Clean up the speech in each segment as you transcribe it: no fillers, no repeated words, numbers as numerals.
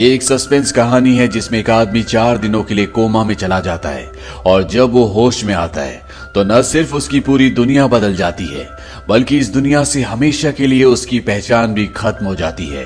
ये एक सस्पेंस कहानी है जिसमें एक आदमी 4 दिनों के लिए कोमा में चला जाता है और जब वो होश में आता है तो न सिर्फ उसकी पूरी दुनिया बदल जाती है बल्कि इस दुनिया से हमेशा के लिए उसकी पहचान भी खत्म हो जाती है।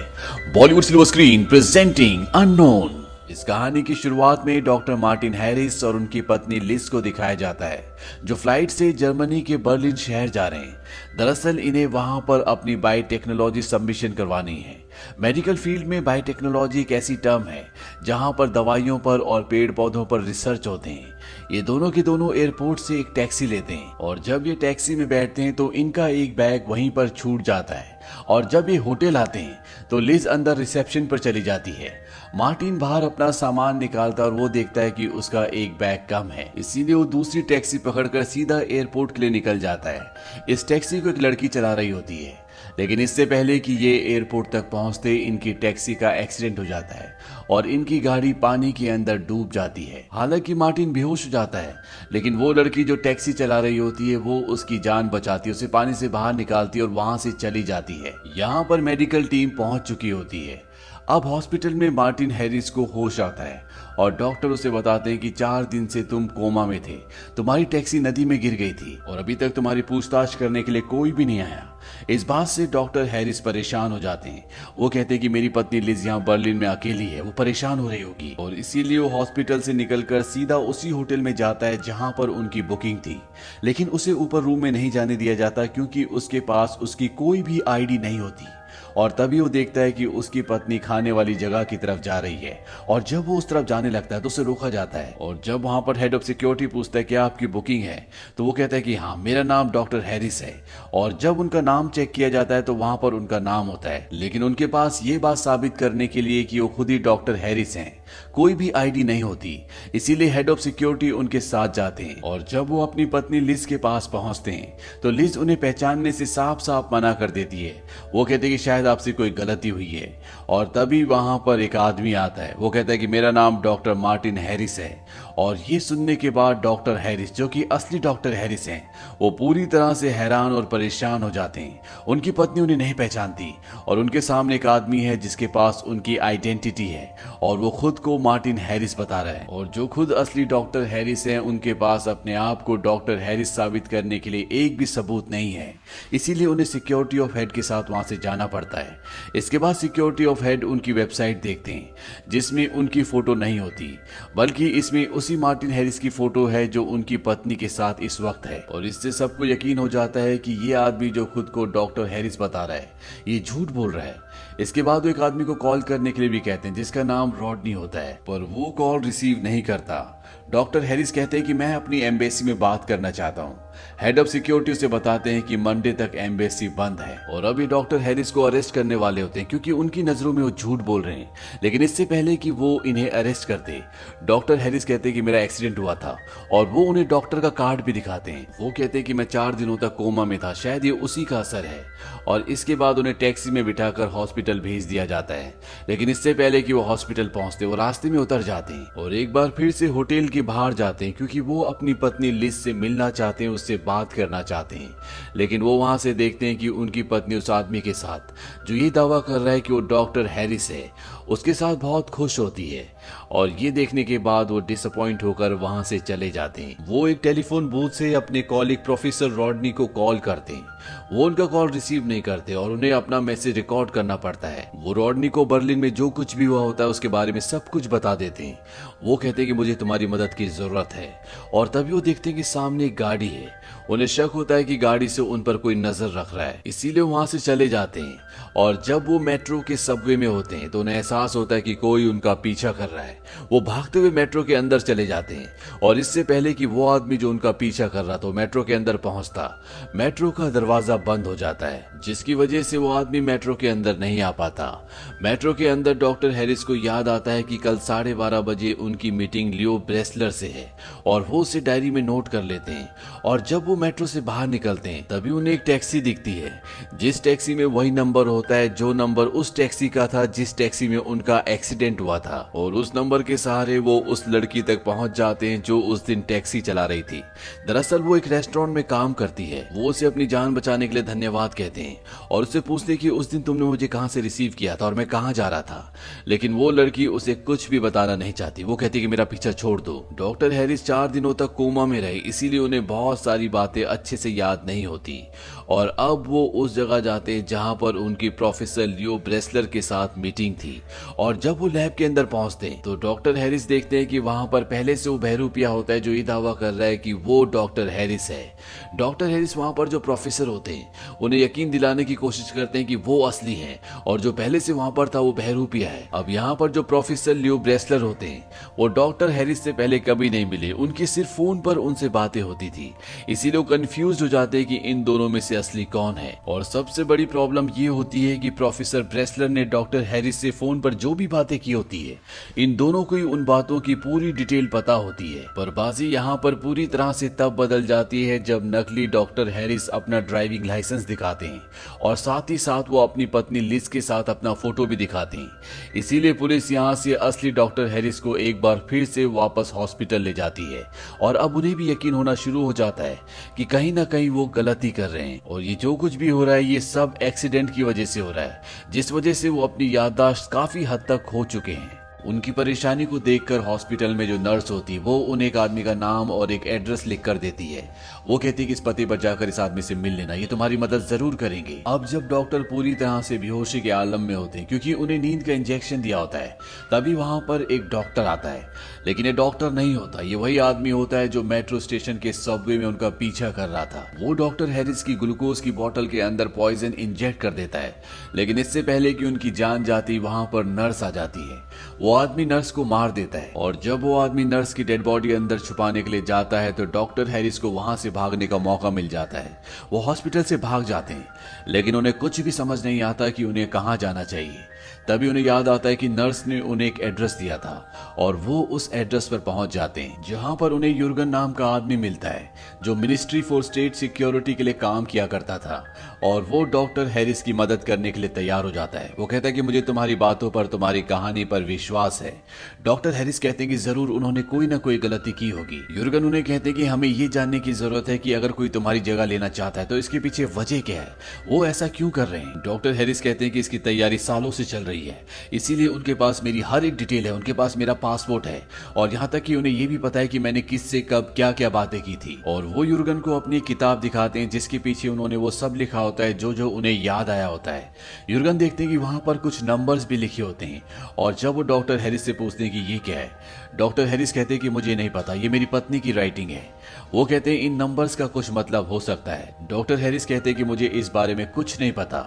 Bollywood silver screen presenting unknown. इस कहानी की शुरुआत में डॉक्टर मार्टिन हैरिस और उनकी पत्नी लिज को दिखाया जाता है जो फ्लाइट से जर्मनी के बर्लिन शहर जा रहे हैं। दरअसल इन्हें वहां पर अपनी बायोटेक्नोलॉजी सबमिशन करवानी है। मेडिकल फील्ड में बायोटेक्नोलॉजी एक ऐसी टर्म है जहां पर दवाइयों पर और पेड़ पौधों पर रिसर्च होते हैं। ये दोनों के दोनों एयरपोर्ट से एक टैक्सी लेते हैं और जब ये टैक्सी में बैठते हैं तो इनका एक बैग वहीं पर छूट जाता है और जब ये होटल आते हैं तो लिज अंदर रिसेप्शन पर चली जाती है। मार्टिन बाहर अपना सामान निकालता और वो देखता है कि उसका एक बैग कम है, इसीलिए वो दूसरी टैक्सी पकड़कर सीधा एयरपोर्ट के लिए निकल जाता है। इस टैक्सी को एक लड़की चला रही होती है, लेकिन इससे पहले कि ये एयरपोर्ट तक पहुंचते इनकी टैक्सी का एक्सीडेंट हो जाता है और इनकी गाड़ी पानी के अंदर डूब जाती है। हालांकि मार्टिन बेहोश हो जाता है, लेकिन वो लड़की जो टैक्सी चला रही होती है वो उसकी जान बचाती है, उसे पानी से बाहर निकालती है और वहां से चली जाती है। यहाँ पर मेडिकल टीम पहुंच चुकी होती है। अब हॉस्पिटल में मार्टिन हैरिस को होश आता है और डॉक्टर उसे बताते हैं कि 4 दिन से तुम कोमा में थे, तुम्हारी टैक्सी नदी में गिर गई थी और अभी तक तुम्हारी पूछताछ करने के लिए कोई भी नहीं आया। इस बात से डॉक्टर हैरिस परेशान हो जाते हैं। वो कहते हैं कि मेरी पत्नी लिज यहाँ बर्लिन में अकेली है, वो परेशान हो रही होगी और इसीलिए वो हॉस्पिटल से निकलकर सीधा उसी होटल में जाता है जहाँ पर उनकी बुकिंग थी। लेकिन उसे ऊपर रूम में नहीं जाने दिया जाता क्योंकि उसके पास उसकी कोई भी आईडी नहीं होती। और तभी वो देखता है कि उसकी पत्नी खाने वाली जगह की तरफ जा रही है और जब वो उस तरफ जाने लगता है तो उसे रोका जाता है और जब वहां पर हेड ऑफ सिक्योरिटी पूछता है क्या आपकी बुकिंग है तो वो कहता है कि हाँ मेरा नाम डॉक्टर हैरिस है। और जब उनका नाम चेक किया जाता है तो वहां पर उनका नाम होता है, लेकिन उनके पास ये बात साबित करने के लिए कि वो खुद ही डॉक्टर हैरिस हैं कोई भी आईडी नहीं होती। इसीलिए हेड ऑफ सिक्योरिटी उनके साथ जाते हैं और जब वो अपनी पत्नी लिज के पास पहुंचते हैं तो लिज उन्हें पहचानने से साफ साफ मना कर देती है। वो कहते हैं कि शायद आपसे कोई गलती हुई है और तभी वहां पर एक आदमी आता है। वो कहता है कि मेरा नाम डॉक्टर मार्टिन हैरिस है और ये सुनने के बाद डॉक्टर हैरिस जो कि असली डॉक्टर हैरिस हैं वो पूरी तरह से हैरान और परेशान हो जाते हैं। उनकी पत्नी उन्हें नहीं पहचानती और उनके सामने एक आदमी है जिसके पास उनकी आइडेंटिटी है और वो खुद को मार्टिन हैरिस बता रहा है और जो खुद असली डॉक्टर हैरिस हैं उनके पास अपने आप को डॉक्टर हैरिस साबित करने के लिए एक भी सबूत नहीं है। इसीलिए उन्हें सिक्योरिटी ऑफ हेड के साथ वहां से जाना पड़ता है। इसके बाद सिक्योरिटी ऑफ हेड उनकी वेबसाइट देखते हैं जिसमें उनकी फोटो नहीं होती बल्कि इसमें उसी मार्टिन हैरिस की फोटो है जो उनकी पत्नी के साथ इस वक्त है और इससे सबको यकीन हो जाता है कि ये आदमी जो खुद को डॉक्टर हैरिस बता रहा है ये झूठ बोल रहा है। इसके बाद वो एक आदमी को कॉल करने के लिए भी कहते हैं जिसका नाम रॉडनी होता है, पर वो कॉल रिसीव नहीं करता। डॉक्टर हैरिस कहते हैं कि मैं अपनी एम्बेसी में बात करना चाहता हूँ। हेड ऑफ सिक्योरिटी उसे बताते हैं कि मंडे तक एम्बेसी बंद है और अभी डॉक्टर हैरिस को अरेस्ट करने वाले होते हैं क्योंकि उनकी नजरों में वो झूठ बोल रहे हैं। लेकिन इससे पहले कि वो इन्हें अरेस्ट करते डॉक्टर हैरिस कहते हैं कि मेरा एक्सीडेंट हुआ था और वो उन्हें डॉक्टर का कार्ड भी दिखाते हैं। वो कहते हैं कि मैं 4 दिनों तक कोमा में था, शायद ये उसी का असर है। और इसके बाद उन्हें टैक्सी में बिठाकर हॉस्पिटल भेज दिया जाता है। लेकिन इससे पहले कि वो हॉस्पिटल पहुंचते वो रास्ते में उतर जाते हैं और एक बार फिर से होटल के बाहर जाते हैं क्योंकि वो अपनी पत्नी लिज से मिलना चाहते हैं, उससे बात करना चाहते हैं। लेकिन वो वहां से देखते हैं कि उनकी पत्नी उस आदमी के साथ जो ये दावा कर रहा है कि वो डॉक्टर हैरिस है उसके साथ बहुत खुश होती है और ये देखने के बाद वो डिसअपॉइंट होकर वहां से चले जाते हैं। वो एक टेलीफोन बूथ से अपने कॉलीग प्रोफेसर रॉडनी को कॉल करते हैं। वो उनका कॉल रिसीव नहीं करते और उन्हें अपना मैसेज रिकॉर्ड करना पड़ता है। वो रॉडनी को बर्लिन में जो कुछ भी हुआ होता है उसके बारे में सब कुछ बता देते हैं। वो कहते हैं कि मुझे तुम्हारी मदद की जरूरत है और तभी वो देखते हैं कि सामने एक गाड़ी है। उन्हें शक होता है कि गाड़ी से उन पर कोई नजर रख रहा है, इसीलिए वहां से चले जाते हैं और जब वो मेट्रो के सबवे में होते हैं तो उन्हें एहसास होता है कि कोई उनका पीछा कर रहा है। वो भागते हुए मेट्रो के अंदर चले जाते हैं और इससे पहले कि वो आदमी जो उनका पीछा कर रहा था मेट्रो के अंदर पहुंचता मेट्रो का दरवाजा बंद हो जाता है जिसकी वजह से वो आदमी मेट्रो के अंदर नहीं आ पाता। मेट्रो के अंदर डॉक्टर हैरिस को याद आता है कि कल 12:30 बजे उनकी मीटिंग लियो ब्रेसलर से है और वो उसे डायरी में नोट कर लेते हैं। और जब वो मेट्रो से बाहर निकलते हैं तभी उन्हें एक टैक्सी दिखती है, जिस टैक्सी में वही नंबर होता है जो नंबर उस टैक्सी का था जिस टैक्सी में उनका एक्सीडेंट हुआ था। और उस नंबर के सहारे वो उस लड़की तक पहुंच जाते हैं जो उस दिन टैक्सी चला रही थी। दरअसल वो एक रेस्टोरेंट में काम करती है। वो उसे अपनी जान बचाने के लिए धन्यवाद कहते हैं और उससे पूछते कि उस दिन तुमने मुझे कहां से रिसीव किया था और मैं कहां जा रहा था। लेकिन वो लड़की उसे कुछ भी बताना नहीं चाहती। वो कहती कि मेरा पीछा छोड़ दो। डॉक्टर हैरिस 4 दिनों तक कोमा में रहे, इसीलिए उन्हें बहुत सारी बातें अच्छे से याद नहीं होती। और अब वो उस जगह जाते हैं जहां पर उनकी प्रोफेसर लियो ब्रेसलर के साथ मीटिंग थी। और जब वो लैब के अंदर पहुंचते हैं तो डॉक्टर हैरिस देखते हैं कि वहां पर पहले से वो बहरूपिया होता है जो ये दावा कर रहा है कि वो डॉक्टर हैरिस है। डॉक्टर हैरिस वहां पर जो प्रोफेसर होते हैं उन्हें यकीन दिलाने की कोशिश करते हैं कि वो असली हैं और जो पहले से वहां पर था वो बहरूपिया है। अब यहाँ पर जो प्रोफेसर लियो ब्रेसलर होते हैं वो डॉक्टर हैरिस से पहले कभी नहीं मिले, उनकी सिर्फ फोन पर उनसे बातें होती थी। इसीलिए वो कंफ्यूज हो जाते हैं कि इन दोनों में से असली कौन है। और सबसे बड़ी प्रॉब्लम ये होती है कि प्रोफेसर ब्रेसलर ने डॉक्टर हैरिस से फोन पर जो भी बातें की होती है इन दोनों को ही उन बातों की पूरी डिटेल पता होती है। पर बाजी यहाँ पर पूरी तरह से तब बदल जाती है जब नकली डॉक्टर हैरिस अपना ड्राइविंग लाइसेंस दिखाते हैं और साथ ही साथ वो अपनी पत्नी लिज के साथ अपना फोटो भी दिखाते हैं। इसीलिए पुलिस यहाँ से असली डॉक्टर हैरिस को एक बार फिर से वापस हॉस्पिटल ले जाती है और अब उन्हें भी यकीन होना शुरू हो जाता है कि कहीं ना कहीं वो गलती कर रहे हैं और ये जो कुछ भी हो रहा है ये सब एक्सीडेंट की वजह से हो रहा है, जिस वजह से वो अपनी याददाश्त काफी हद तक खो चुके हैं। उनकी परेशानी को देखकर हॉस्पिटल में जो नर्स होती है वो उन्हें एक आदमी का नाम और एक एड्रेस लिख कर देती है। वो कहती है कि इस पते पर जाकर इस आदमी से मिल लेना, ये तुम्हारी मदद जरूर करेंगे। अब जब डॉक्टर पूरी तरह से बेहोशी के आलम में होते हैं क्योंकि उन्हें नींद का इंजेक्शन दिया होता है, तभी वहां पर एक डॉक्टर आता है। लेकिन ये डॉक्टर नहीं होता, ये वही आदमी होता है जो मेट्रो स्टेशन के सबवे में उनका पीछा कर रहा था। वो डॉक्टर हैरिस की ग्लूकोज की बोतल के अंदर पॉइजन इंजेक्ट कर देता है, लेकिन इससे पहले कि उनकी जान जाती वहां पर नर्स आ जाती है। वो आदमी नर्स को मार देता है और जब वो आदमी नर्स की डेड बॉडी अंदर छुपाने के लिए जाता है तो डॉक्टर हैरिस को वहां से भागने का मौका मिल जाता है। वो हॉस्पिटल से भाग जाते हैं लेकिन उन्हें कुछ भी समझ नहीं आता कि उन्हें कहां जाना चाहिए। तभी उन्हें याद आता है कि नर्स ने उन्हें एक एड्रेस दिया था और वो उस एड्रेस पर पहुंच जाते हैं जहां पर उन्हें युर्गन नाम का आदमी मिलता है जो मिनिस्ट्री फॉर स्टेट सिक्योरिटी के लिए काम किया करता था। और वो डॉक्टर हैरिस की मदद करने के लिए तैयार हो जाता है। वो कहता है कि मुझे तुम्हारी बातों पर, तुम्हारी कहानी पर विश्वास है। डॉक्टर हैरिस कहते हैं कि जरूर उन्होंने कोई ना कोई गलती की होगी। युर्गन उन्हें कहते हैं कि हमें ये जानने की जरूरत है कि अगर कोई तुम्हारी जगह लेना चाहता है तो इसके पीछे वजह क्या है, वो ऐसा क्यों कर रहे हैं। डॉक्टर हैरिस कहते हैं कि इसकी तैयारी सालों से चल रही है, इसीलिए उनके पास मेरी हर एक डिटेल है, उनके पास मेरा पासपोर्ट है और यहाँ तक कि उन्हें यह भी पता है कि मैंने किससे कब क्या क्या बातें की थी। और वो युर्गन को अपनी किताब दिखाते हैं जिसके पीछे उन्होंने वो सब लिखा होता है जो जो उन्हें याद आया होता है। युर्गन देखते हैं कि वहां पर कुछ नंबर्स भी लिखे होते हैं और जब वो डॉक्टर हैरिस से पूछते हैं कि ये क्या है, डॉक्टर हैरिस कहते हैं कि मुझे नहीं पता, ये मेरी पत्नी की राइटिंग है। वो कहते हैं इन नंबर्स का कुछ मतलब हो सकता है। डॉक्टर हैरिस कहते हैं कि मुझे इस बारे में कुछ नहीं पता।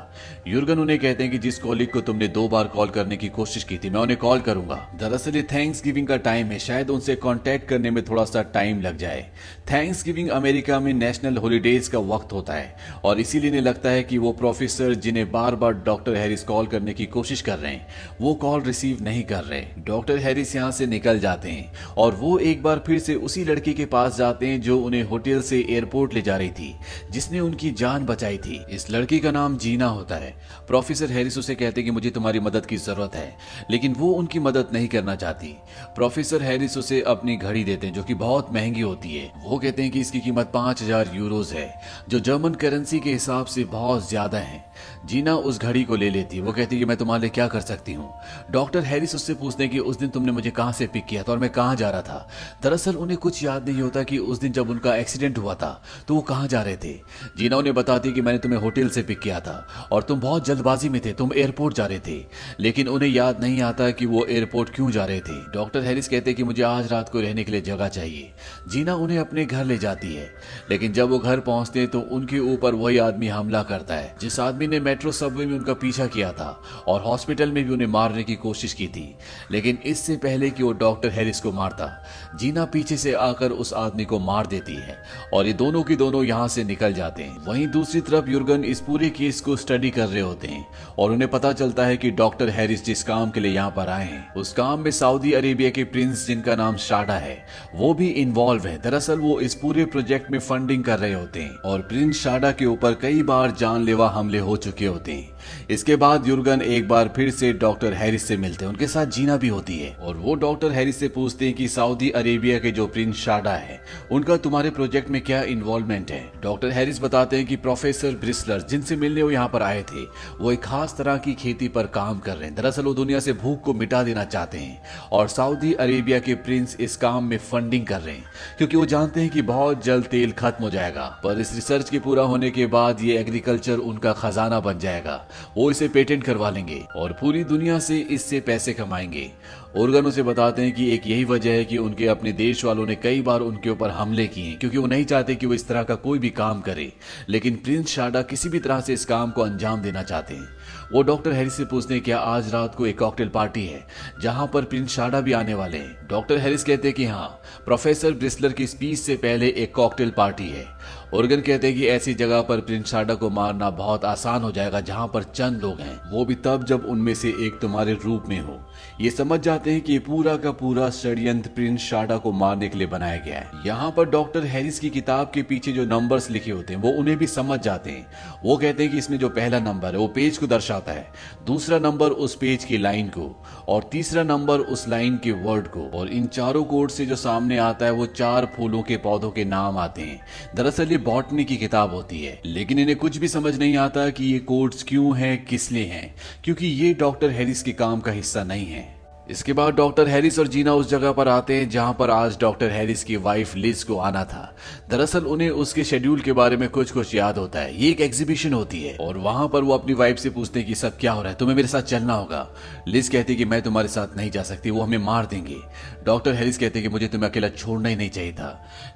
युर्गन उन्हें कहते हैं कि जिस कॉलीग को तुमने 2 बार कॉल करने की कोशिश की थी मैं उन्हें कॉल करूंगा। दरअसल ये थैंक्स गिविंग का टाइम है, शायद उनसे कांटेक्ट करने में थोड़ा सा टाइम लग जाए। थैंक्स गिविंग अमेरिका में नेशनल हॉलीडेज का वक्त होता है और इसीलिए इन्हें लगता है कि वो प्रोफेसर जिन्हें बार बार डॉक्टर हैरिस कॉल करने की कोशिश कर रहे हैं वो कॉल रिसीव नहीं कर रहे। डॉक्टर हैरिस यहाँ से निकल जाते हैं और वो एक बार फिर से उसी लड़की के पास जाते हैं जो उन्हें होटल से एयरपोर्ट ले जा रही थी, जिसने उनकी जान बचाई थी। इस लड़की का नाम जीना होता है। प्रोफेसर हैरिस उसे कहते हैं कि मुझे तुम्हारी मदद की जरूरत है, लेकिन वो उनकी मदद नहीं करना चाहती। प्रोफेसर हैरिस उसे अपनी घड़ी देते हैं जो कि बहुत महंगी होती है। वो कहते हैं कि इसकी कीमत 5000 यूरोज है जो जर्मन करेंसी के हिसाब से बहुत ज्यादा है। जीना उस घड़ी को ले लेती है। वो कहती है कि मैं तुम्हारे लिए क्या कर सकती हूँ। डॉक्टर हैरिस उससे पूछते हैं कि उस दिन तुमने मुझे कहाँ से पिक किया था और मैं कहाँ जा रहा था। दरअसल उन्हें कुछ याद नहीं होता कि उस दिन जब उनका एक्सीडेंट हुआ था तो वो कहाँ जा रहे थे। जीना उन्हें बताती कि मैंने तुम्हें होटल से पिक किया था और तुम बहुत जल्दबाजी में थे, तुम एयरपोर्ट जा रहे थे, लेकिन उन्हें याद नहीं आता कि वो एयरपोर्ट क्यों जा रहे थे। डॉक्टर हैरिस कहते हैं कि मुझे आज रात को रहने के लिए जगह चाहिए। जीना उन्हें अपने घर ले जाती है, लेकिन जब वो घर पहुंचते हैं तो उनके ऊपर वही आदमी हमला करता है जिस आदमी ने मेट्रो सबवे में उनका पीछा किया था और हॉस्पिटल में भी उन्हें मारने की कोशिश की थी। लेकिन इससे पहले कि वो डॉक्टर हैरिस को मारता, जीना पीछे से आकर उस आदमी को मार देती है और ये दोनों की दोनों यहाँ से निकल जाते हैं। वहीं दूसरी तरफ युर्गन इस पूरे केस को स्टडी कर रहे होते हैं और उन्हें पता चलता है कि डॉक्टर हैरिस जिस काम के लिए यहाँ पर आए हैं उस काम में सऊदी अरेबिया के प्रिंस जिनका नाम शाडा है वो भी इन्वॉल्व है। दरअसल वो इस पूरे प्रोजेक्ट में फंडिंग कर रहे होते हैं और प्रिंस शाडा के ऊपर कई बार जानलेवा हमले हो चुके होते हैं। इसके बाद युर्गन एक बार फिर से डॉक्टर हैरिस से मिलते हैं, उनके साथ जीना भी होती है और वो डॉक्टर हैरिस से पूछते हैं कि सऊदी अरेबिया के जो प्रिंस शाडा है उनका तुम्हारे प्रोजेक्ट में क्या इन्वॉल्वमेंट है। डॉक्टर हैरिस बताते हैं कि प्रोफेसर ब्रिस्लर जिनसे मिलने वो यहाँ पर आए थे वो एक खास तरह की खेती पर काम कर रहे हैं। दरअसल वो दुनिया से भूख को मिटा देना चाहते हैं और सऊदी अरेबिया के प्रिंस इस काम में फंडिंग कर रहे हैं क्योंकि वो जानते हैं कि बहुत जल्द तेल खत्म हो जाएगा, पर इस रिसर्च के पूरा होने के बाद ये एग्रीकल्चर उनका खजाना बन जाएगा। वो इसे पेटेंट करवा लेंगे और पूरी दुनिया से इससे पैसे कमाएंगे। ओर्गन उसे बताते हैं कि एक यही वजह है कि उनके अपने देश वालों ने कई बार उनके ऊपर हमले किए क्योंकि वो नहीं चाहते कि वो इस तरह का कोई भी काम करे, लेकिन प्रिंस शाडा किसी भी तरह से इस काम को अंजाम देना चाहते हैं। वो डॉक्टर हैरिस से पूछते हैं क्या आज रात को एक कॉकटेल पार्टी है जहां पर प्रिंस शाडा भी आने वाले हैं। डॉक्टर हैरिस कहते हैं कि हाँ, प्रोफेसर ब्रिस्लर की स्पीच से पहले एक कॉकटेल पार्टी है। ओर्गन कहते हैं कि ऐसी जगह पर प्रिंस शाडा को मारना बहुत आसान हो जाएगा जहां पर चंद लोग हैं, वो भी तब जब उनमें से एक तुम्हारे रूप में हो। ये समझ जाते हैं कि ये पूरा का पूरा षड्यंत्र प्रिंस शाडा को मारने के लिए बनाया गया है। यहाँ पर डॉक्टर हैरिस की किताब के पीछे जो नंबर्स लिखे होते हैं वो उन्हें भी समझ जाते हैं। वो कहते हैं कि इसमें जो पहला नंबर है वो पेज को दर्शाता है, दूसरा नंबर उस पेज की लाइन को और तीसरा नंबर उस लाइन के वर्ड को, और इन चारों कोड से जो सामने आता है वो 4 फूलों के पौधों के नाम आते हैं। दरअसल ये बॉटनी की किताब होती है, लेकिन इन्हें कुछ भी समझ नहीं आता कि ये कोड्स क्यों हैं, किस लिए हैं, क्योंकि ये डॉक्टर हैरिस के काम का हिस्सा नहीं है। इसके बाद डॉक्टर हैरिस और जीना उस जगह पर आते हैं जहां पर आज डॉक्टर हैरिस की वाइफ लिज को आना था। दरअसल उन्हें उसके शेड्यूल के बारे में कुछ कुछ याद होता है। ये एक एग्जीबिशन होती है और वहां पर वो अपनी वाइफ से पूछते हैं कि सब क्या हो रहा है, तुम्हें मेरे साथ चलना होगा। लिज कहती है कि मैं तुम्हारे साथ नहीं जा सकती, वो हमें मार देंगे। डॉक्टर हैरिस कहते हैं कि मुझे तुम्हें अकेला छोड़ना ही नहीं चाहिए था।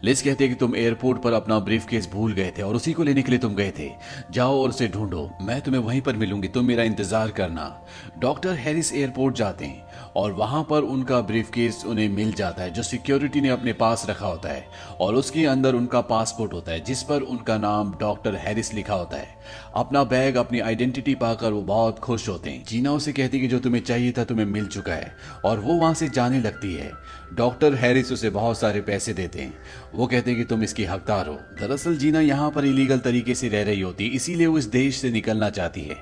लिज कहती है कि तुम एयरपोर्ट पर अपना ब्रीफकेस भूल गए थे और उसी को लेने के लिए तुम गए थे, जाओ और उसे ढूंढो, मैं तुम्हें वहीं पर मिलूंगी, तुम मेरा इंतजार करना। डॉक्टर हैरिस एयरपोर्ट जाते हैं और वहां पर उनका ब्रीफकेस उन्हें मिल जाता है जो सिक्योरिटी ने अपने पास रखा होता है और उसके अंदर उनका पासपोर्ट होता है जिस पर उनका नाम डॉक्टर हैरिस लिखा होता है। अपना बैग, अपनी आइडेंटिटी पाकर वो बहुत खुश होते हैं। जीना उसे कहती है कि जो तुम्हें चाहिए था तुम्हें मिल चुका है और वो वहां से जाने लगती है। डॉक्टर हैरिस उसे बहुत सारे पैसे देते हैं। वो कहते हैं कि तुम इसकी हकदार हो। दरअसल जीना यहाँ पर इलीगल तरीके से रह रही होती है, इसीलिए वो इस देश से निकलना चाहती है।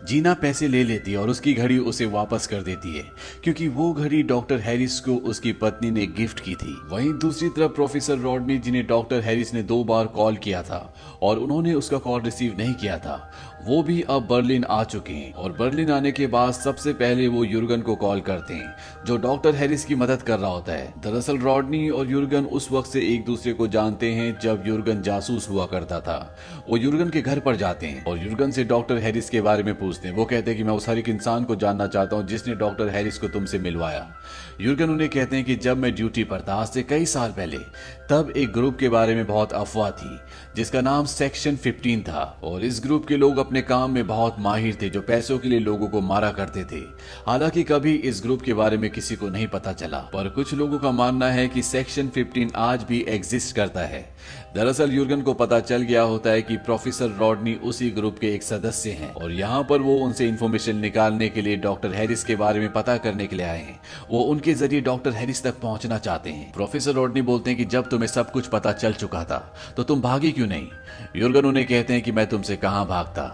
जीना पैसे ले लेती है और उसकी घड़ी उसे वापस कर देती है क्योंकि वो घड़ी डॉक्टर हैरिस को उसकी पत्नी ने गिफ्ट की थी। वहीं दूसरी तरफ प्रोफेसर रॉडनी, जिन्हें डॉक्टर हैरिस ने 2 बार कॉल किया था और उन्होंने उसका कॉल रिसीव नहीं किया था, वो भी अब बर्लिन आ चुके हैं और बर्लिन आने के बाद सबसे पहले वो युर्गन को कॉल करते हैं जो डॉक्टर हैरिस की मदद कर रहा होता है। दरअसल रॉडनी और युर्गन उस वक्त से एक दूसरे को जानते हैं जब युर्गन जासूस हुआ करता था। वो युर्गन के घर पर जाते हैं और युर्गन से डॉक्टर हैरिस के बारे में पूछते हैं। वो कहते हैं कि मैं उस हर एक इंसान को जानना चाहता हूँ जिसने डॉक्टर हैरिस को तुमसे मिलवाया। युर्गन उन्हें कहते हैं कि जब मैं ड्यूटी पर था आज से कई साल पहले, तब एक ग्रुप के बारे में बहुत अफवाह थी जिसका नाम सेक्शन 15 था और इस ग्रुप के लोग अपने काम में बहुत माहिर थे जो पैसों के लिए लोगों को मारा करते थे। हालांकि कभी इस ग्रुप के बारे में किसी को नहीं पता चला, पर कुछ लोगों का मानना है कि सेक्शन 15 आज भी एग्जिस्ट करता है। दरअसल युर्गन को पता चल गया होता है कि प्रोफेसर रॉडनी उसी ग्रुप के एक सदस्य हैं और यहाँ पर वो उनसे इंफॉर्मेशन निकालने के लिए डॉक्टर हैरिस के बारे में पता करने के लिए आए हैं। वो उनके जरिए डॉक्टर हैरिस तक पहुंचना चाहते हैं। प्रोफेसर रॉडनी बोलते हैं कि जब तुम्हें सब कुछ पता चल चुका था तो तुम भागी क्यों नहीं। युर्गन उन्हें कहते हैं कि मैं तुमसे कहां भागता,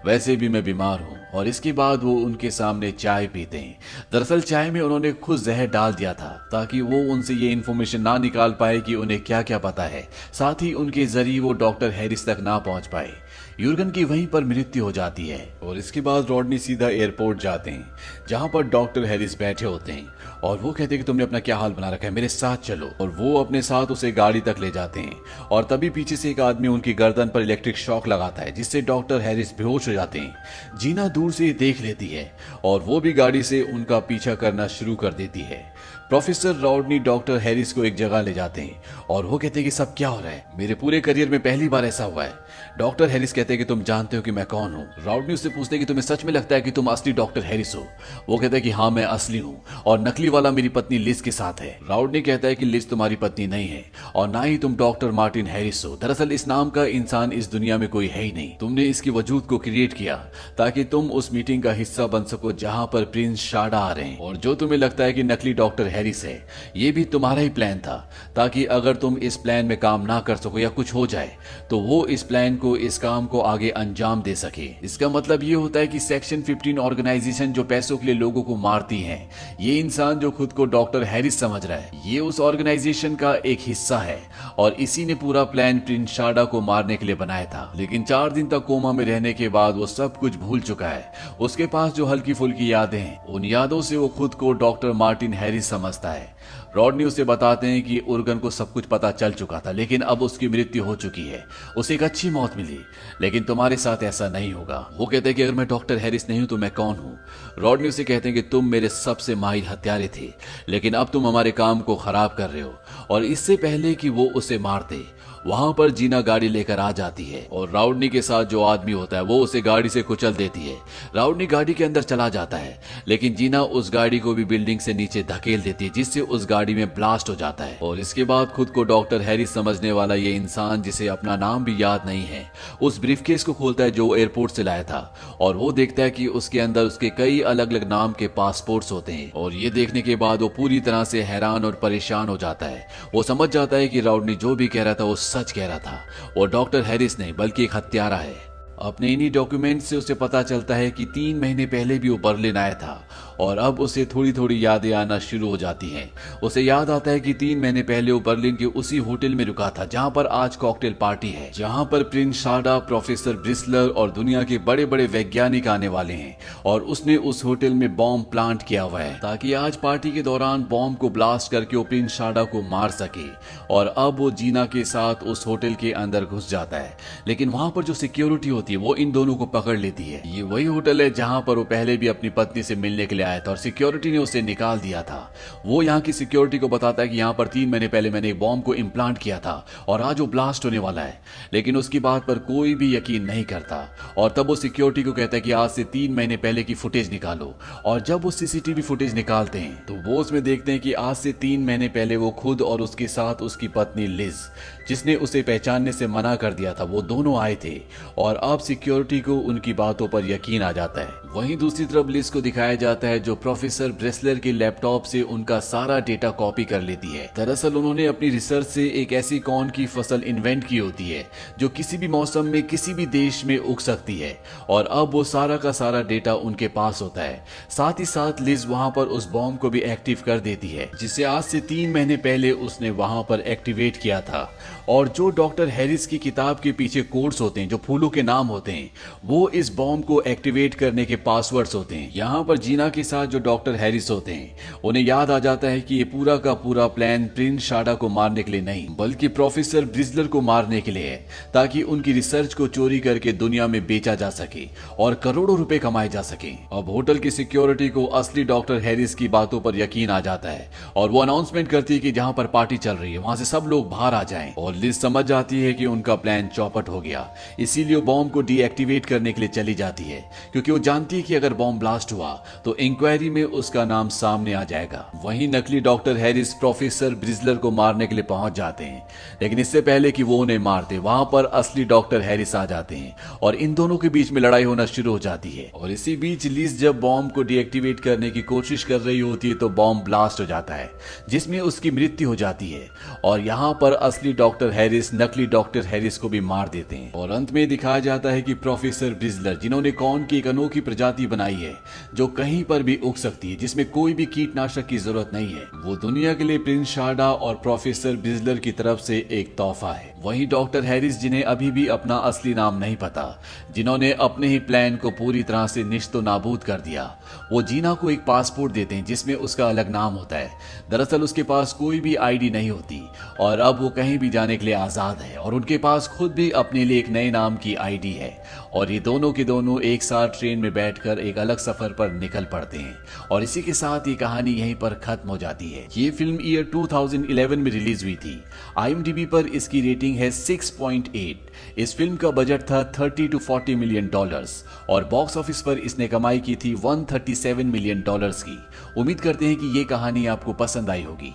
वैसे भी मैं बीमार हूं। और इसके बाद वो उनके सामने चाय पीते हैं। दरअसल चाय में उन्होंने खुद जहर डाल दिया था ताकि वो उनसे ये इन्फॉर्मेशन ना निकाल पाए कि उन्हें क्या क्या पता है, साथ ही उनके जरिए वो डॉक्टर हैरिस तक ना पहुंच पाए। युर्गन की वहीं पर मृत्यु हो जाती है और इसके बाद रॉडनी सीधा एयरपोर्ट जाते हैं जहां पर डॉक्टर हैरिस बैठे होते हैं और वो कहते हैं कि तुमने अपना क्या हाल बना रखा है, मेरे साथ चलो। और वो अपने साथ उसे गाड़ी तक ले जाते हैं और तभी पीछे से एक आदमी उनकी गर्दन पर इलेक्ट्रिक शॉक लगाता है जिससे डॉक्टर हैरिस बेहोश हो जाते हैं। जीना दूर से देख लेती है और वो भी गाड़ी से उनका पीछा करना शुरू कर देती है। प्रोफेसर रॉडनी डॉक्टर हैरिस को एक जगह ले जाते हैं और वो कहते हैं कि सब क्या हो रहा है, मेरे पूरे करियर में पहली बार ऐसा हुआ है। डॉक्टर हैरिस कहते हैं कि तुम जानते हो कि मैं कौन हूँ। रॉडनी उससे पूछते हैं कि तुम्हें सच में लगता है कि तुम असली डॉक्टर हैरिस हो। वो कहता है कि हाँ मैं असली हूँ और नकली वाला मेरी पत्नी लिज के साथ है। रॉडनी कहता है कि लिज तुम्हारी पत्नी नहीं है और ना ही तुम डॉक्टर मार्टिन हैरिस हो। दरअसल इस नाम का इंसान इस दुनिया में कोई है ही नहीं, तुमने इसकी वजूद को क्रिएट किया ताकि तुम उस मीटिंग का हिस्सा बन सको जहां पर प्रिंस शाडा आ रहे हैं। और जो तुम्हें लगता है कि नकली डॉक्टर हैरिस है, ये भी तुम्हारा ही प्लान था, ताकि अगर तुम इस प्लान में काम ना कर सको या कुछ हो जाए तो वो इस प्लान को, इस काम को आगे अंजाम दे सके। इसका मतलब ये होता है कि सेक्शन 15 ऑर्गेनाइजेशन जो पैसों के लिए लोगों को मारती है, ये इंसान जो खुद को डॉक्टर हैरिस समझ रहा है, ये उस ऑर्गेनाइजेशन का एक हिस्सा है और इसी ने पूरा प्लान प्रिंस शाडा को मारने के लिए बनाया था। लेकिन 4 दिन तक कोमा में रहने के बाद वो सब कुछ भूल चुका है। उसके पास जो हल्की फुल्की यादें हैं, उन यादों से वो खुद को डॉक्टर मार्टिन हैरिस समझता है। रॉडनी उसे बताते हैं कि उर्गन को सब कुछ पता चल चुका था, लेकिन अब उसकी मृत्यु हो चुकी है, उसे एक अच्छी मौत मिली, लेकिन तुम्हारे साथ ऐसा नहीं होगा। वो कहते हैं कि अगर मैं डॉक्टर हैरिस नहीं हूं तो मैं कौन हूं? रॉडनी उसे कहते हैं कि तुम मेरे सबसे माहिर हत्यारे थे, लेकिन अब तुम हमारे काम को खराब कर रहे हो। और इससे पहले कि वो उसे मारते, वहां पर जीना गाड़ी लेकर आ जाती है और राउडनी के साथ जो आदमी होता है वो उसे गाड़ी से कुचल देती है। राउडनी गाड़ी के अंदर चला जाता है, लेकिन जीना उस गाड़ी को भी बिल्डिंग से नीचे धकेल देती है, जिससे उस गाड़ी में ब्लास्ट हो जाता है। और इसके बाद खुद को डॉक्टर हैरिस समझने वाला ये इंसान, जिसे अपना नाम भी याद नहीं है, उस ब्रीफकेस को खोलता है जो एयरपोर्ट से लाया था, और वो देखता है कि उसके अंदर उसके कई अलग अलग नाम के पासपोर्ट्स होते हैं। और ये देखने के बाद वो पूरी तरह से हैरान और परेशान हो जाता है। वो समझ जाता है कि राउडनी जो भी कह रहा था वो सच कह रहा था, वो डॉक्टर हैरिस नहीं बल्कि एक हत्यारा है। अपने इन्हीं डॉक्यूमेंट से उसे पता चलता है कि 3 महीने पहले भी वो बर्लिन आया था और अब उसे थोड़ी थोड़ी यादें आना शुरू हो जाती हैं। उसे याद आता है कि 3 महीने पहले वो बर्लिन के उसी होटल में रुका था जहां पर आज कॉकटेल पार्टी है, जहां पर प्रिंस शाडा, प्रोफेसर ब्रिस्लर और दुनिया के बड़े बड़े वैज्ञानिक आने वाले हैं। और उसने उस होटल में बॉम्ब प्लांट किया हुआ है ताकि आज पार्टी के दौरान बॉम्ब को ब्लास्ट करके वो प्रिंस शाडा को मार सके। और अब वो जीना के साथ उस होटल के अंदर घुस जाता है, लेकिन वहां पर जो सिक्योरिटी होती है वो इन दोनों को पकड़ लेती है। ये वही होटल है जहां पर वो पहले भी अपनी पत्नी से मिलने के लिए आया था और सिक्योरिटी ने उसे निकाल दिया था। वो यहाँ की सिक्योरिटी को बताता है कि यहाँ पर 3 महीने पहले मैंने एक बॉम्ब को इम्प्लांट किया था और आज वो ब्लास्ट होने वाला है, लेकिन उसकी बात पर कोई भी यकीन नहीं करता। और तब वो सिक्योरिटी को कहता है कि आज से 3 महीने पहले की फुटेज निकालो। और जब वो सीसीटीवी फुटेज निकालते हैं तो वो उसमें देखते हैं कि आज से 3 महीने पहले वो खुद और उसके साथ उसकी पत्नी लिज, जिसने उसे पहचानने से मना कर दिया था, वो दोनों आए थे। और अब सिक्योरिटी को उनकी बातों पर यकीन आ जाता है। वहीं दूसरी तरफ लिज को दिखाया जाता है जो प्रोफेसर ब्रेसलर के लैपटॉप से उनका सारा डेटा कॉपी कर लेती है। दरअसल उन्होंने अपनी रिसर्च से एक ऐसी कॉर्न की फसल इन्वेंट की होती है जो किसी भी मौसम में किसी भी देश में उग सकती है, और अब वो सारा का सारा डेटा उनके पास होता है। साथ ही साथ लिज वहां पर उस बॉम्ब को भी एक्टिव कर देती है जिसे आज से 3 महीने पहले उसने वहां पर एक्टिवेट किया था। और जो डॉक्टर हैरिस की किताब के पीछे कोड्स होते हैं, जो फूलों के नाम होते हैं, वो इस बॉम्ब को एक्टिवेट करने के पासवर्ड्स होते हैं। यहाँ पर जीना के साथ जो डॉक्टर हैरिस होते हैं, उन्हें याद आ जाता है कि ये पूरा का पूरा प्लान प्रिंस शाडा को मारने के लिए नहीं बल्कि प्रोफेसर ब्रिस्लर को मारने के लिए है, ताकि उनकी रिसर्च को चोरी करके दुनिया में बेचा जा सके और करोड़ों रुपए कमाए जा सके। अब होटल की सिक्योरिटी को असली डॉक्टर हैरिस की बातों पर यकीन आ जाता है और वो अनाउंसमेंट करती है कि जहां पर पार्टी चल रही है वहां से सब लोग बाहर आ जाएं। और लिज समझ जाती है कि उनका प्लान चौपट हो गया, इसीलिए वो बॉम्ब को डीएक्टिवेट करने के लिए चली जाती है, क्योंकि वो जानती है कि अगर बॉम्ब ब्लास्ट हुआ तो इंक्वायरी में उसका नाम सामने आ जाएगा। वहीं नकली डॉक्टर हैरिस प्रोफेसर ब्रिस्लर को मारने के लिए पहुंच जाते हैं, लेकिन इससे पहले कि वो उन्हें मारते वहां पर असली डॉक्टर हैरिस आ जाते हैं और इन दोनों के बीच में लड़ाई होना शुरू हो जाती है। और इसी बीच लिज जब बॉम्ब को डीएक्टिवेट करने की कोशिश कर रही होती है तो बॉम्ब ब्लास्ट हो जाता है जिसमें उसकी मृत्यु हो जाती है। और यहाँ पर असली डॉक्टर हैरिस नकली डॉक्टर हैरिस को भी मार देते हैं। और अंत में दिखाया जाता है कि प्रोफेसर ब्रिस्लर, जिन्होंने कॉर्न की एक अनोखी प्रजाति बनाई है जो कहीं पर भी उग सकती है, जिसमें कोई भी कीटनाशक की जरूरत नहीं है, वो दुनिया के लिए प्रिंस शाडा और प्रोफेसर ब्रिस्लर की तरफ से एक तोहफा है। वहीं डॉक्टर हैरिस, जिन्हें अभी भी अपना असली नाम नहीं पता, जिन्होंने अपने ही प्लान को पूरी तरह से निश्तो नाबूद कर दिया, वो जीना को एक पासपोर्ट देते हैं जिसमें उसका अलग नाम होता है। दरअसल उसके पास कोई भी आईडी नहीं होती और अब वो कहीं भी जाने के लिए आजाद है और उनके पास खुद भी अपने लिए एक नए नाम की आईडी है। और ये दोनों के दोनों एक साथ ट्रेन में बैठकर एक अलग सफर पर निकल पड़ते हैं और इसी के साथ ये कहानी यहीं पर खत्म हो जाती है। ये फिल्म ईयर 2011 में रिलीज हुई थी। IMDb पर इसकी रेटिंग है 6.8। इस फिल्म का बजट था $30 to 40 मिलियन और बॉक्स ऑफिस पर इसने कमाई की थी $137 मिलियन की। उम्मीद करते हैं कि ये कहानी आपको पसंद आई होगी।